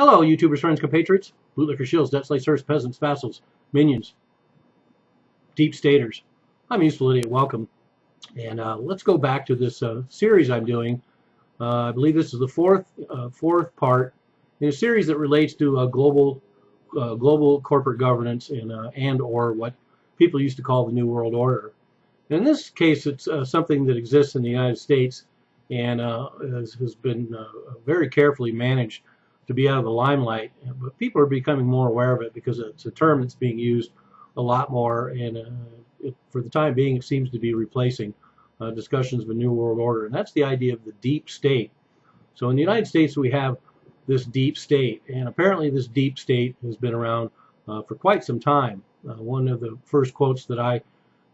Hello, YouTubers, friends, compatriots, bootlicker shills, debt slaves, serfs, peasants, vassals, minions, deep staters. I'm Useful Idiot. Welcome. And let's go back to this series I'm doing. I believe this is the fourth part in a series that relates to global corporate governance and or what people used to call the New World Order. In this case, it's something that exists in the United States and has been very carefully managed to be out of the limelight. But people are becoming more aware of it because it's a term that's being used a lot more, and for the time being, it seems to be replacing discussions of a New World Order, and that's the idea of the deep state. So in the United States, we have this deep state, and apparently this deep state has been around for quite some time. One of the first quotes that I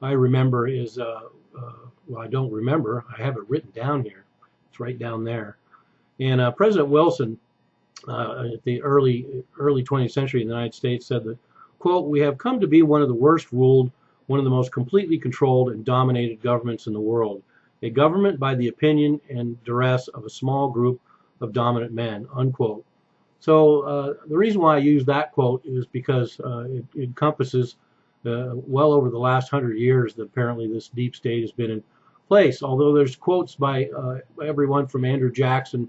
remember is, well, I don't remember, I have it written down here. It's right down there. And President Wilson, at the early 20th century in the United States, said that, quote, "We have come to be one of the worst ruled, one of the most completely controlled and dominated governments in the world, a government by the opinion and duress of a small group of dominant men," unquote. So the reason why I use that quote is because it encompasses well over the last 100 years that apparently this deep state has been in place. Although there's quotes by everyone from Andrew Jackson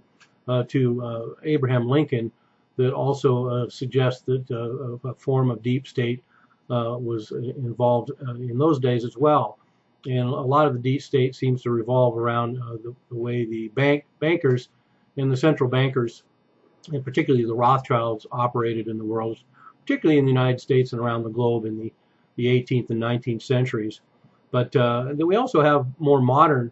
to Abraham Lincoln that also suggest that a form of deep state was involved in those days as well. And a lot of the deep state seems to revolve around the way the bankers and the central bankers, and particularly the Rothschilds, operated in the world, particularly in the United States and around the globe in the 18th and 19th centuries. But then we also have more modern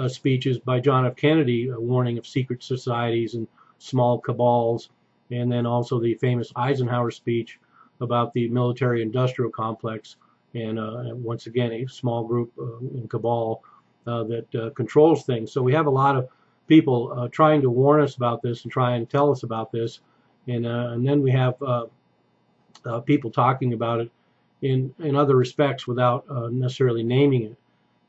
speeches by John F. Kennedy warning of secret societies and small cabals, and then also the famous Eisenhower speech about the military-industrial complex, and once again a small group in cabal that controls things. So we have a lot of people trying to warn us about this and try and tell us about this, and then we have people talking about it in other respects without necessarily naming it.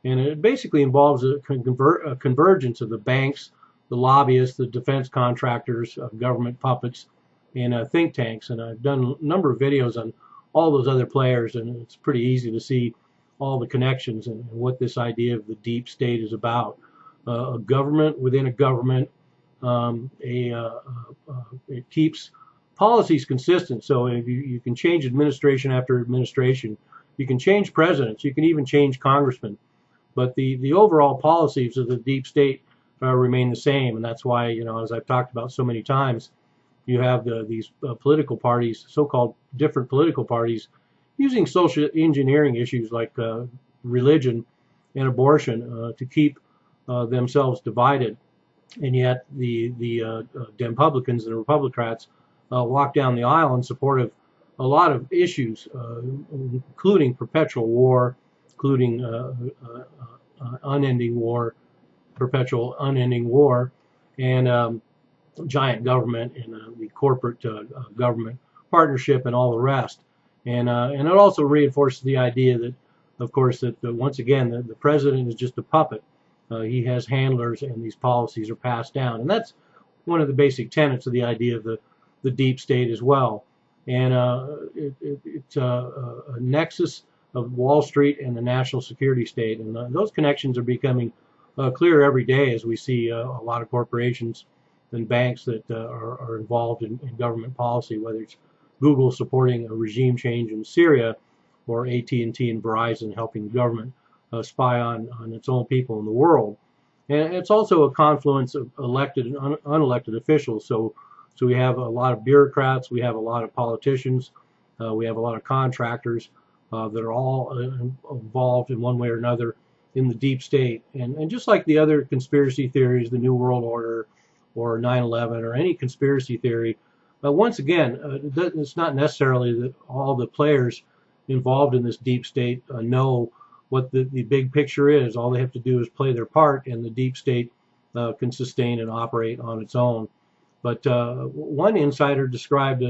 And it basically involves a convergence of the banks, the lobbyists, the defense contractors, government puppets, and think tanks. And I've done a number of videos on all those other players, and it's pretty easy to see all the connections and what this idea of the deep state is about. A government within a government. It keeps policies consistent. So if you can change administration after administration, you can change presidents, you can even change congressmen, but the overall policies of the deep state remain the same. And that's why, you know, as I've talked about so many times, you have these political parties, so-called different political parties, using social engineering issues like religion and abortion to keep themselves divided. And yet the Republicans and the Republicans walk down the aisle in support of a lot of issues, including perpetual war, including unending war, perpetual unending war, and giant government and the corporate government partnership and all the rest. And it also reinforces the idea that, of course, that once again the president is just a puppet. He has handlers, and these policies are passed down. And that's one of the basic tenets of the idea of the deep state as well. And it's a nexus of Wall Street and the national security state. And those connections are becoming clearer every day as we see a lot of corporations and banks that are involved in government policy, whether it's Google supporting a regime change in Syria, or AT&T and Verizon helping the government spy on its own people in the world. And it's also a confluence of elected and unelected officials. So we have a lot of bureaucrats, we have a lot of politicians, we have a lot of contractors that are all involved in one way or another in the deep state. And just like the other conspiracy theories, the New World Order or 9/11 or any conspiracy theory, once again, it's not necessarily that all the players involved in this deep state know what the big picture is. All they have to do is play their part, and the deep state can sustain and operate on its own. But one insider described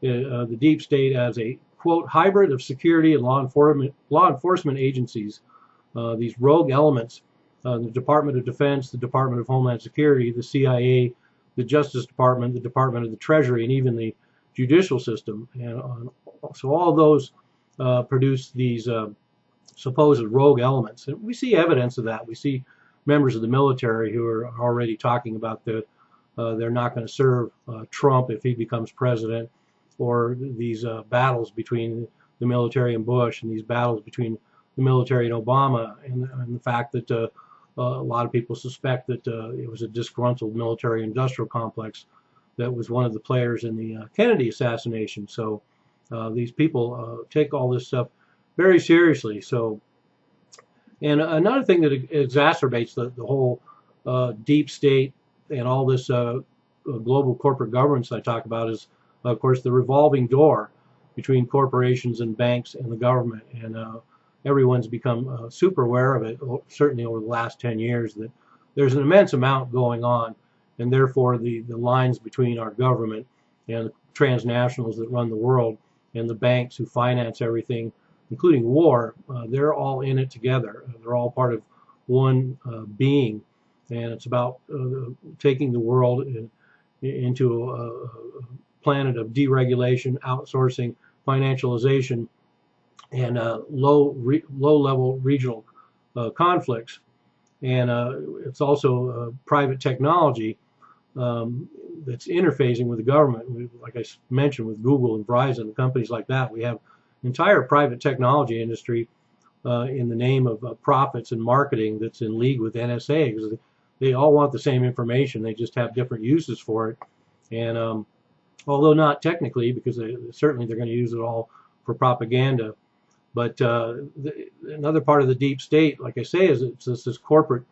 the deep state as a, quote, hybrid of security and law enforcement agencies. These rogue elements, the Department of Defense, the Department of Homeland Security, the CIA, the Justice Department, the Department of the Treasury, and even the judicial system. And so all of those produce these supposed rogue elements. And we see evidence of that. We see members of the military who are already talking about they're not going to serve Trump if he becomes president, or these battles between the military and Bush, and these battles between the military and Obama, and the fact that a lot of people suspect that it was a disgruntled military-industrial complex that was one of the players in the Kennedy assassination. So these people take all this stuff very seriously. So, and another thing that exacerbates the whole deep state and all this global corporate governance I talk about is, of course, the revolving door between corporations and banks and the government. And everyone's become super aware of it, certainly over the last 10 years, that there's an immense amount going on, and therefore the lines between our government and the transnationals that run the world and the banks who finance everything, including war, they're all in it together. They're all part of one being, and it's about taking the world into a planet of deregulation, outsourcing, financialization, and low-level regional conflicts. And it's also private technology that's interfacing with the government. Like I mentioned, with Google and Verizon and companies like that, we have an entire private technology industry in the name of profits and marketing that's in league with NSA, because they all want the same information. They just have different uses for it. And although not technically, because certainly they're going to use it all for propaganda. But another part of the deep state, like I say, is it's this corporate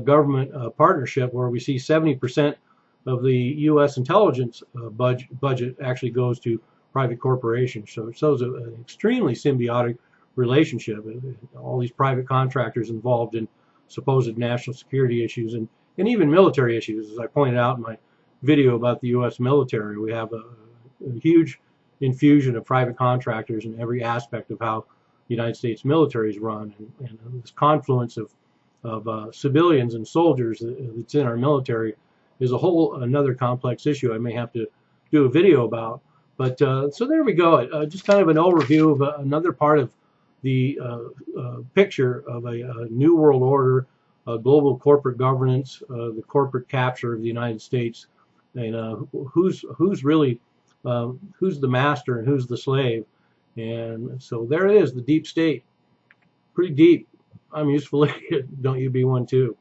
government partnership where we see 70% of the U.S. intelligence budget actually goes to private corporations. So it shows an extremely symbiotic relationship. All these private contractors involved in supposed national security issues and even military issues. As I pointed out in my video about the U.S. military, we have a huge infusion of private contractors in every aspect of how the United States military is run, and this confluence of civilians and soldiers that's in our military is a whole another complex issue I may have to do a video about. But so there we go, just kind of an overview of another part of the picture of a new world order, global corporate governance, the corporate capture of the United States, and who's really who's the master and who's the slave. And so there it is, the deep state. Pretty deep. I'm useful idiot. Don't you be one too.